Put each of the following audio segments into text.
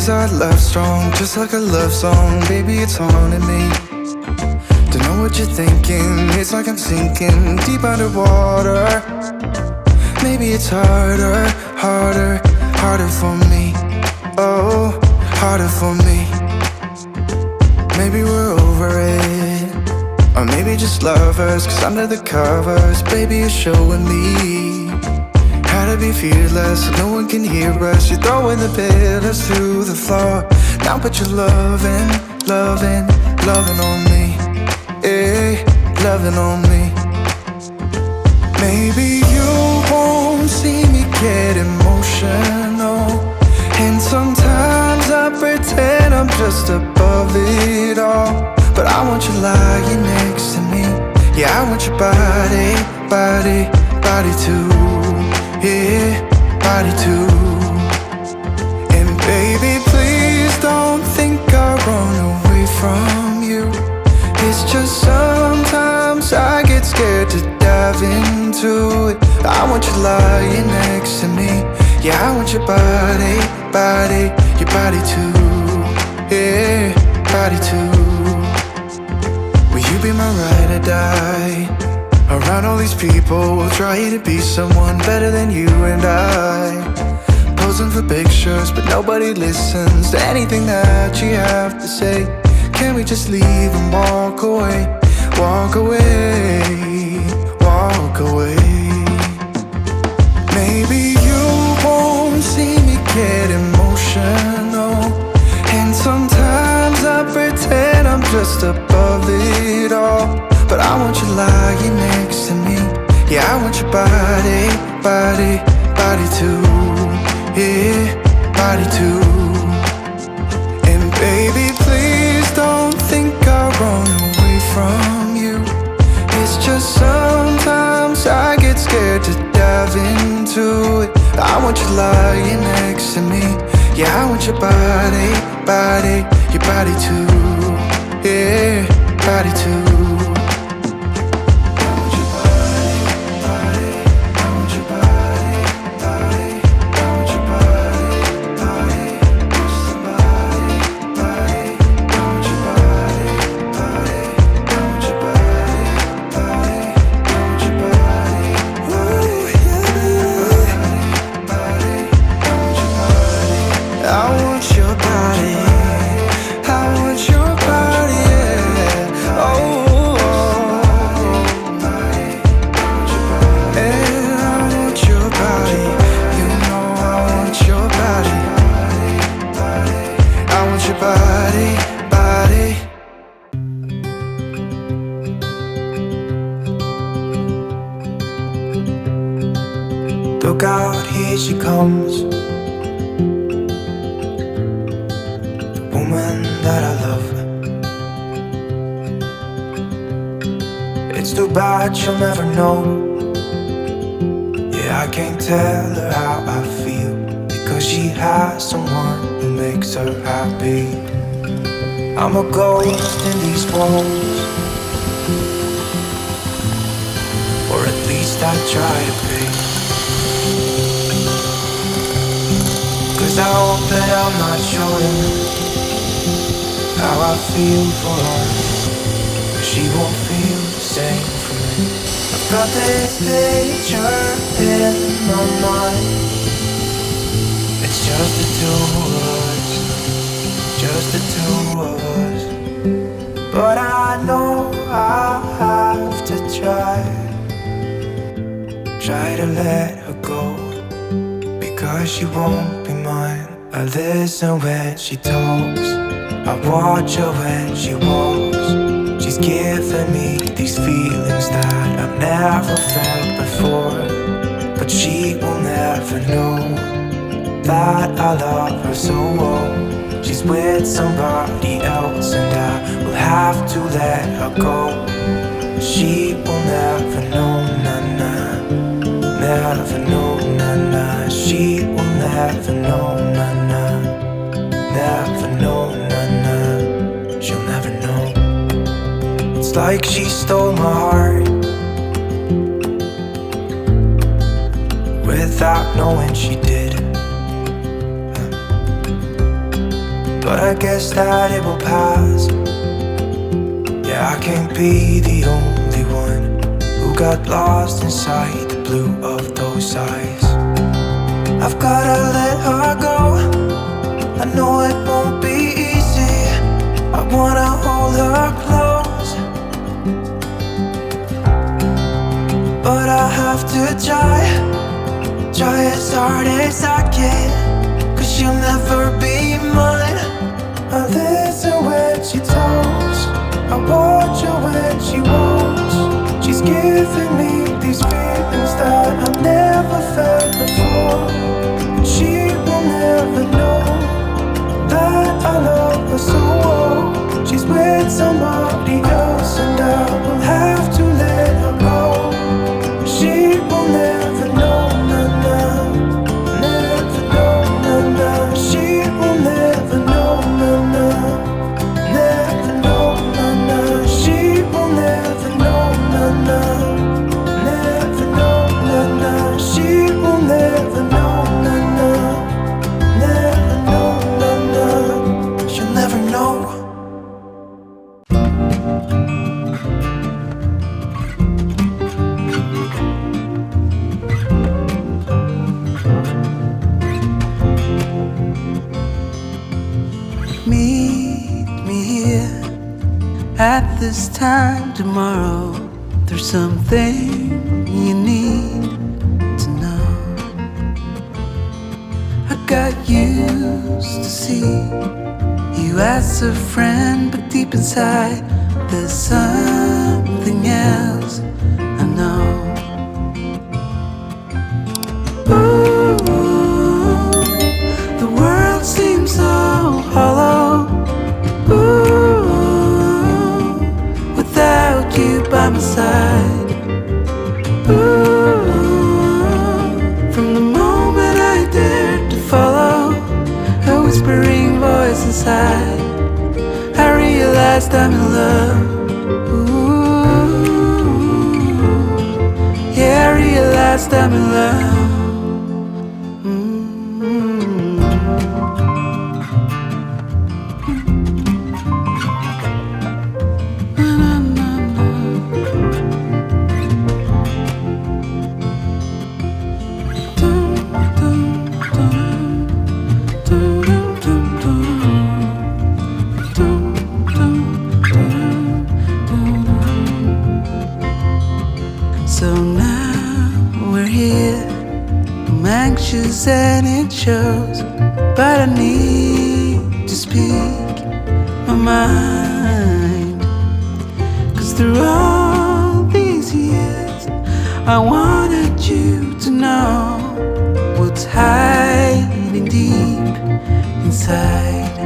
'cause our love's strong, just like a love song. Baby, it's haunting me. Don't know what you're thinking. It's like I'm sinking deep underwater. Maybe it's harder, harder, harder for me. Oh, harder for me. Maybe we're over it, or maybe just lovers. 'Cause under the covers, baby, you're showing me how to be fearless so no one can hear us. You're throwing the pillars through the floor. Now put your loving, loving, loving on me. Eh, loving on me. Maybe you won't see me get emotional, and sometimes I pretend I'm just above it all. But I want you lying next to me. Yeah, I want your body, body, body too. Yeah, body too. And baby, please don't think I'll run away from you. It's just sometimes I get scared to dive into it. I want you lying next to me. Yeah, I want your body, body, your body too. Yeah, body too. Will you be my ride or die? Around all these people, we'll try to be someone better than you and I. Posing for pictures, but nobody listens to anything that you have to say. Can we just leave and walk away? Walk away, walk away. Maybe you won't see me get emotional, and sometimes I pretend I'm just above it all. But I want you lying next to me. Yeah, I want your body, body, body too. Yeah, body too. And baby, please don't think I'll run away from you. It's just sometimes I get scared to dive into it. I want you lying next to me. Yeah, I want your body, body, your body too. Yeah, body too. Look out, here she comes, the woman that I love. It's too bad she'll never know. Yeah, I can't tell her how I feel, because she has someone who makes her happy. I'm a ghost in these walls, or at least I try to be. 'Cause I hope that I'm not showing how I feel for her. She won't feel the same for me. I've got this picture in my mind. It's just the two of us, just the two of us. But I know I have to try to let her go, because she won't be mine. I listen when she talks, I watch her when she walks. She's giving me these feelings that I've never felt before. But she will never know that I love her so well. She's with somebody else, and I will have to let her go. She will never know, nah-nah. Never know, nah-nah. She will never know, nah-nah. Never know, nah-nah. She'll never know. It's like she stole my heart without knowing she did. but I guess that it will pass. Yeah, I can't be the only one who got lost inside the blue of those eyes. I've gotta let her go. I know it won't be easy. I wanna hold her close, but I have to try as hard as I can, 'cause she'll never be mine. I listen when she talks, I watch her when she walks. She's giving me these feelings that I've never felt before. She will never know that I love her so well. She's with somebody else and I will have to let her go. She will never know, nah, never know, nah. She will never know, nah, never know, nah. She will never know, nah, never know, nah. She will never know, nah, never know, nah. She'll never know. Meet me here at this time tomorrow. There's something you need to know. I got used to see you as a friend, but deep inside there's something else I know. Ooh, the world seems so hollow. Ooh, without you by my side. Ooh, from the moment I dared to follow a whispering voice inside, I realized I'm in love. Ooh, yeah, I realized I'm in love. So now we're here. I'm anxious and it shows, but I need to speak my mind. 'Cause through all these years I wanted you to know what's hiding deep inside.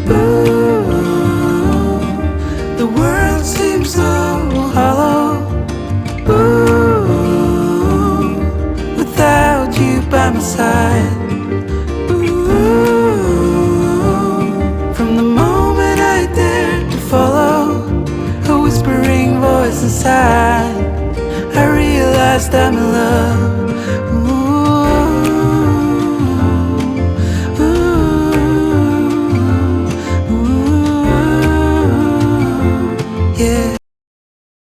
Ooh, the world seems so hollow. Ooh, without you by my side. Ooh, from the moment I dared to follow a whispering voice inside, I realized I'm in